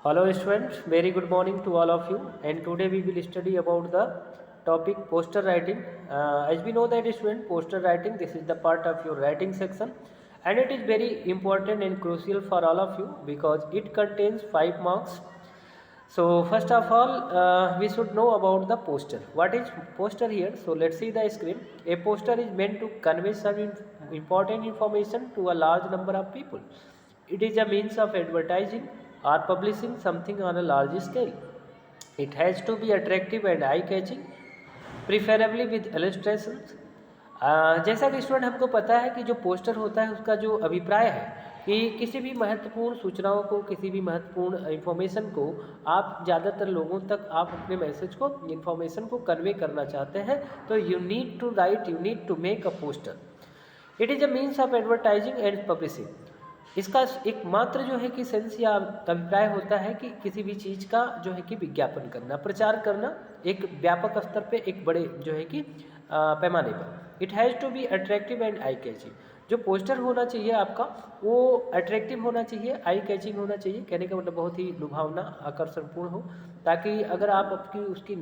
Hello students, very good morning to all of you, and today we will study about the topic poster writing. As we know that student, poster writing, this is the part of your writing section, and it is very important and crucial for all of you because it contains 5 marks. So first of all, we should know about the poster. What is poster here? So let's see the screen. A poster is meant to convey some important information to a large number of people. It is a means of advertising or publishing something on a large scale. It has to be attractive and eye-catching, preferably with illustrations. जैसा कि student हमको पता है कि जो poster होता है उसका जो अभिप्राय है कि किसी भी महत्वपूर्ण सूचनाओं को, किसी भी महत्वपूर्ण इन्फॉर्मेशन को आप ज़्यादातर लोगों तक आप अपने मैसेज को, इन्फॉर्मेशन को कन्वे करना चाहते हैं, तो you need to write, you need to make a poster. It is a means of advertising and publishing. इसका एकमात्र जो है कि सेंस या अभिप्राय होता है कि किसी भी चीज़ का जो है कि विज्ञापन करना, प्रचार करना एक व्यापक स्तर पे, एक बड़े जो है कि पैमाने पर। It has to be attractive and eye catching. जो पोस्टर होना चाहिए आपका वो अट्रैक्टिव होना चाहिए, आई कैचिंग होना चाहिए। कहने का मतलब बहुत ही लुभावना, आकर्षणपूर्ण हो, ताकि अगर आप आपकी उसकी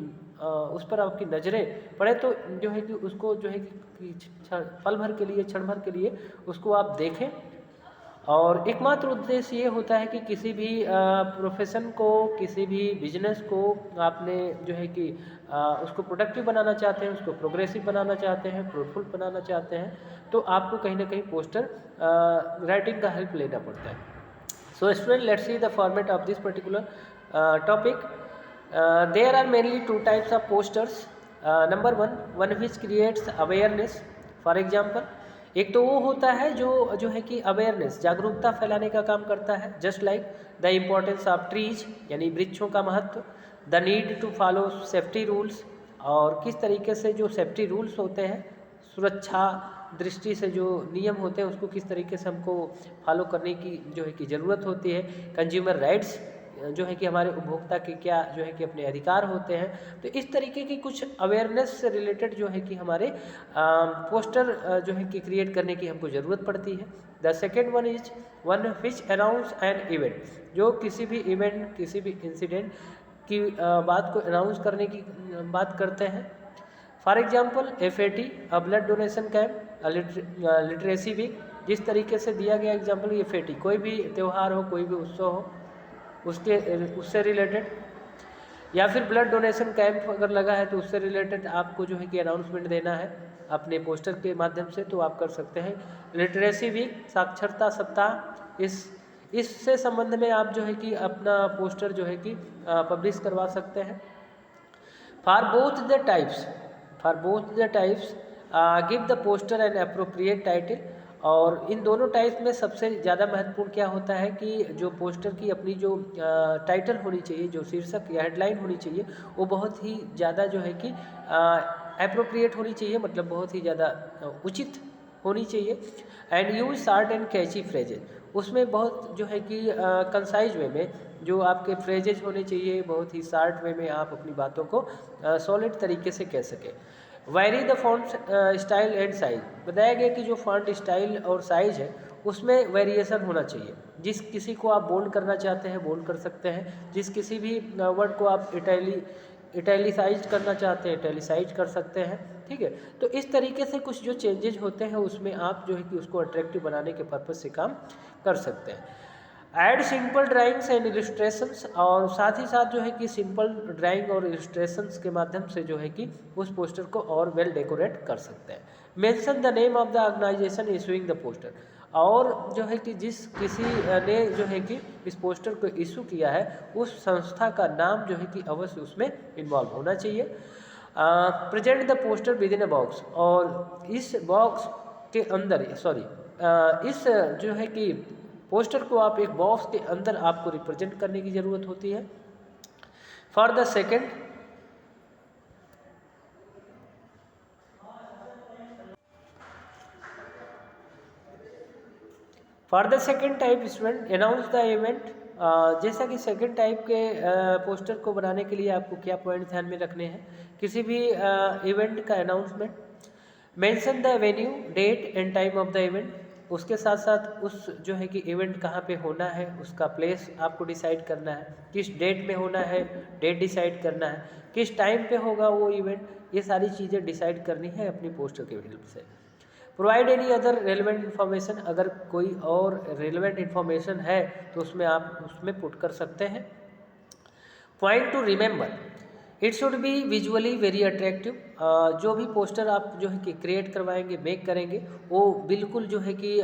उस पर आपकी नज़रें पड़े तो जो है कि उसको जो है कि पल भर के लिए, क्षण भर के लिए उसको आप देखें। और एकमात्र उद्देश्य ये होता है कि किसी भी प्रोफेशन को, किसी भी बिजनेस को आपने जो है कि उसको प्रोडक्टिव बनाना चाहते हैं, उसको प्रोग्रेसिव बनाना चाहते हैं, फ्रूटफुल बनाना चाहते हैं, तो आपको कहीं ना कहीं पोस्टर राइटिंग का हेल्प लेना पड़ता है। So student, let's see the format of this particular topic. There are mainly 2 types of posters. Number one which creates awareness. For example, एक तो वो होता है जो है कि अवेयरनेस, जागरूकता फैलाने का काम करता है। Just like the importance of trees, यानी वृक्षों का महत्व, the need to follow safety rules, और किस तरीके से जो सेफ्टी रूल्स होते हैं, सुरक्षा दृष्टि से जो नियम होते हैं उसको किस तरीके से हमको फॉलो करने की जो है कि ज़रूरत होती है। कंज्यूमर राइट्स, जो है कि हमारे उपभोक्ता के क्या जो है कि अपने अधिकार होते हैं। तो इस तरीके की कुछ अवेयरनेस से रिलेटेड जो है कि हमारे पोस्टर जो है कि क्रिएट करने की हमको ज़रूरत पड़ती है। The second one is one which announce an event, जो किसी भी इवेंट, किसी भी इंसिडेंट की बात को अनाउंस करने की बात करते हैं। For example FAT, a blood donation camp, literacy week. जिस तरीके से दिया गया एग्जाम्पल FAT, कोई भी त्यौहार हो, कोई भी उत्सव हो, उससे रिलेटेड, या फिर ब्लड डोनेशन कैंप अगर लगा है तो उससे रिलेटेड आपको जो है कि अनाउंसमेंट देना है अपने पोस्टर के माध्यम से, तो आप कर सकते हैं। लिटरेसी वीक, साक्षरता सप्ताह, इससे संबंध में आप जो है कि अपना पोस्टर जो है कि पब्लिश करवा सकते हैं। For both the types give the poster an appropriate title. और इन दोनों टाइप में सबसे ज़्यादा महत्वपूर्ण क्या होता है कि जो पोस्टर की अपनी जो टाइटल होनी चाहिए, जो शीर्षक या हेडलाइन होनी चाहिए, वो बहुत ही ज़्यादा जो है कि अप्रोप्रिएट होनी चाहिए, मतलब बहुत ही ज़्यादा उचित होनी चाहिए। And use short and catchy phrases, उसमें बहुत जो है कि कंसाइज वे में जो आपके फ्रेजेज होने चाहिए, बहुत ही शॉर्ट वे में आप अपनी बातों को सॉलिड तरीके से कह सकें। Vary the font style and size, बताया गया कि जो फॉन्ट स्टाइल और साइज है उसमें वेरिएशन होना चाहिए। जिस किसी को आप बोल्ड करना चाहते हैं बोल्ड कर सकते हैं, जिस किसी भी वर्ड को आप इटैलिसाइज करना चाहते हैं इटैलिसाइज कर सकते हैं। ठीक है, तो इस तरीके से कुछ जो चेंजेज होते हैं उसमें आप जो है कि उसको अट्रैक्टिव बनाने के पर्पज़ से काम कर सकते हैं। Add simple drawings and illustrations, और साथ ही साथ जो है कि सिंपल ड्राइंग और इलस्ट्रेशंस के माध्यम से जो है कि उस पोस्टर को और वेल डेकोरेट कर सकते हैं। Mention the name of the organization issuing the poster, और जो है कि जिस किसी ने जो है कि इस पोस्टर को इशू किया है उस संस्था का नाम जो है कि अवश्य उसमें इन्वॉल्व होना चाहिए। Present the poster with in a box, और इस बॉक्स के अंदर इस जो है कि पोस्टर को आप एक बॉक्स के अंदर आपको रिप्रेजेंट करने की ज़रूरत होती है। For the second type student announce the event. जैसा कि सेकेंड टाइप के पोस्टर को बनाने के लिए आपको क्या पॉइंट ध्यान में रखने हैं, किसी भी इवेंट का announcement. Mention the venue, date and time of the event, उसके साथ साथ उस जो है कि इवेंट कहाँ पे होना है, उसका प्लेस आपको डिसाइड करना है, किस डेट में होना है डेट डिसाइड करना है, किस टाइम पे होगा वो इवेंट, ये सारी चीज़ें डिसाइड करनी है अपनी पोस्टर की हेल्प से। Provide any other relevant information, अगर कोई और रेलिवेंट इन्फॉर्मेशन है तो उसमें आप उसमें पुट कर सकते हैं। Point two remember, it should B visually very attractive. जो भी पोस्टर आप जो है कि क्रिएट करवाएंगे, मेक करेंगे, वो बिल्कुल जो है कि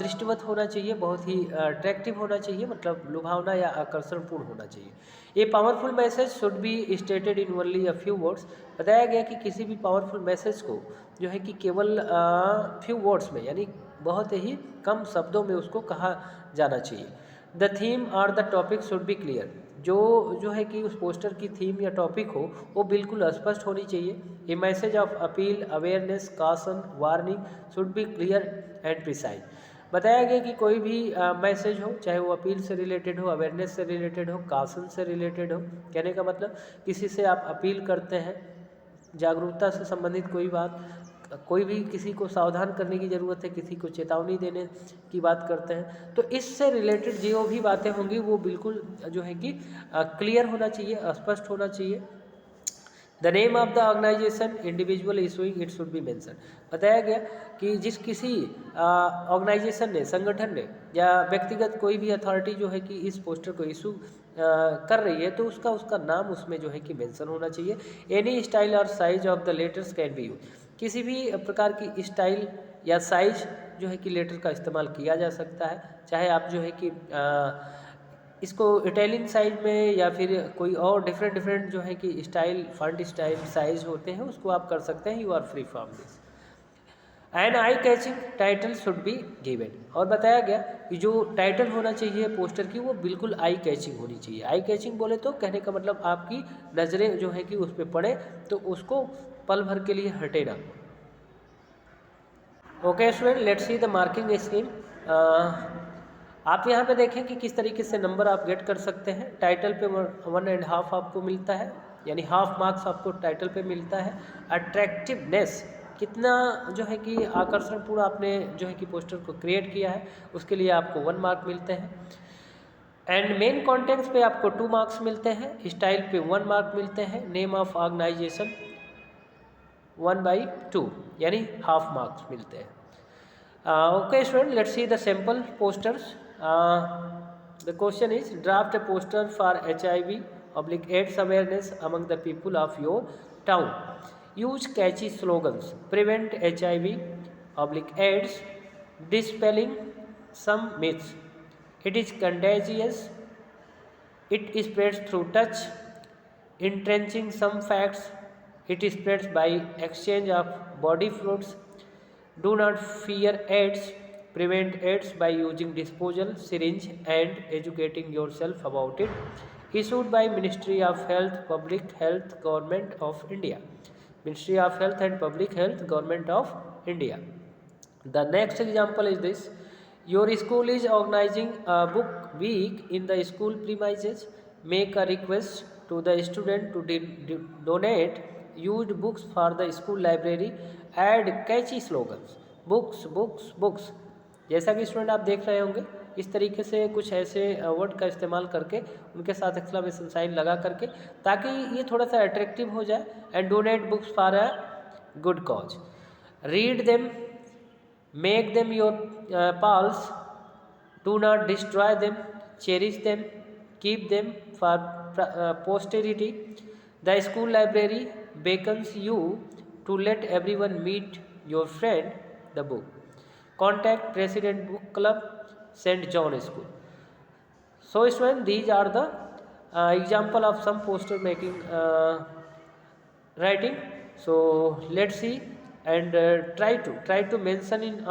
दृष्टिवत होना चाहिए, बहुत ही अट्रैक्टिव होना चाहिए, मतलब लुभावना या आकर्षणपूर्ण होना चाहिए। A powerful message should be stated in only a few words. बताया गया कि किसी भी पावरफुल मैसेज को जो है कि केवल फ्यू वर्ड्स में, यानी बहुत ही कम शब्दों में उसको कहा जाना चाहिए। द थीम और the topic should be clear. जो है कि उस पोस्टर की थीम या टॉपिक हो वो बिल्कुल स्पष्ट होनी चाहिए। A message of appeal, awareness, caution, warning should be clear and precise. बताया गया कि कोई भी मैसेज हो, चाहे वो अपील से रिलेटेड हो, अवेयरनेस से रिलेटेड हो, कॉशन से रिलेटेड हो, कहने का मतलब किसी से आप अपील करते हैं, जागरूकता से संबंधित कोई बात, कोई भी किसी को सावधान करने की ज़रूरत है, किसी को चेतावनी देने की बात करते हैं, तो इससे रिलेटेड जो भी बातें होंगी वो बिल्कुल जो है कि क्लियर होना चाहिए, स्पष्ट होना चाहिए। The name of the organization, individual issuing it should be mention. बताया गया कि जिस किसी ऑर्गेनाइजेशन ने, संगठन ने या व्यक्तिगत कोई भी अथॉरिटी जो है कि इस पोस्टर को इशू कर रही है तो उसका नाम उसमें जो है कि मेंशन होना चाहिए। एनी स्टाइल और size of the letters can be use. किसी भी प्रकार की स्टाइल या साइज जो है कि लेटर का इस्तेमाल किया जा सकता है, चाहे आप जो है कि इसको इटालियन साइज में या फिर कोई और डिफरेंट जो है कि स्टाइल, फंट स्टाइल, साइज होते हैं, उसको आप कर सकते हैं। You are free from this. An eye catching title should be given. और बताया गया कि जो टाइटल होना चाहिए पोस्टर की वो बिल्कुल आई कैचिंग होनी चाहिए। आई कैचिंग बोले तो कहने का मतलब आपकी नज़रें जो है कि उस पर पड़े तो उसको पल भर के लिए हटे ना। Okay student, let's see the marking scheme. आप यहाँ पे देखें कि किस तरीके से नंबर आप गेट कर सकते हैं। टाइटल पे 1.5 आपको मिलता है, यानी हाफ मार्क्स आपको टाइटल पे मिलता है। अट्रैक्टिवनेस, कितना जो है कि आकर्षणपूर्ण आपने जो है कि पोस्टर को क्रिएट किया है, उसके लिए आपको 1 मार्क मिलते हैं। एंड मेन कॉन्टेंट्स पे आपको 2 मार्क्स मिलते हैं। स्टाइल पे 1 मार्क मिलते हैं। नेम ऑफ ऑर्गेनाइजेशन 1/2, यानी हाफ मार्क्स मिलते हैं। Okay student, let's see the sample posters. The question is, draft a poster for HIV/AIDS awareness among the people of your town. Use catchy slogans, prevent HIV/AIDS, dispelling some myths. It is contagious, it spreads through touch, entrenching some facts, it spreads by exchange of body fluids. Do not fear AIDS. Prevent AIDS by using disposable syringe and educating yourself about it. Issued by Ministry of Health, Public Health, Government of India. Ministry of Health and Public Health, Government of India. The next example is this. Your school is organizing a book week in the school premises. Make a request to the student to donate used books for the school library. Add catchy slogans, books books books. जैसा कि student आप देख रहे होंगे, इस तरीके से कुछ ऐसे वर्ड का इस्तेमाल करके उनके साथ एक्सक्लेमेशन साइन लगा करके, ताकि ये थोड़ा सा अट्रैक्टिव हो जाए। And donate books for a good cause. Read them, make them your pals, do not destroy them, cherish them, keep them for posterity. The school library beckons you to let everyone meet your friend the book. Contact President Book Club, St. John School. So students, these are the example of some poster making writing. So let's see and try to mention in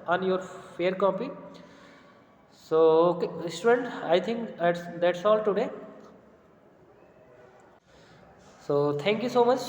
on your fair copy. So okay, student, I think that's all today. So thank you so much.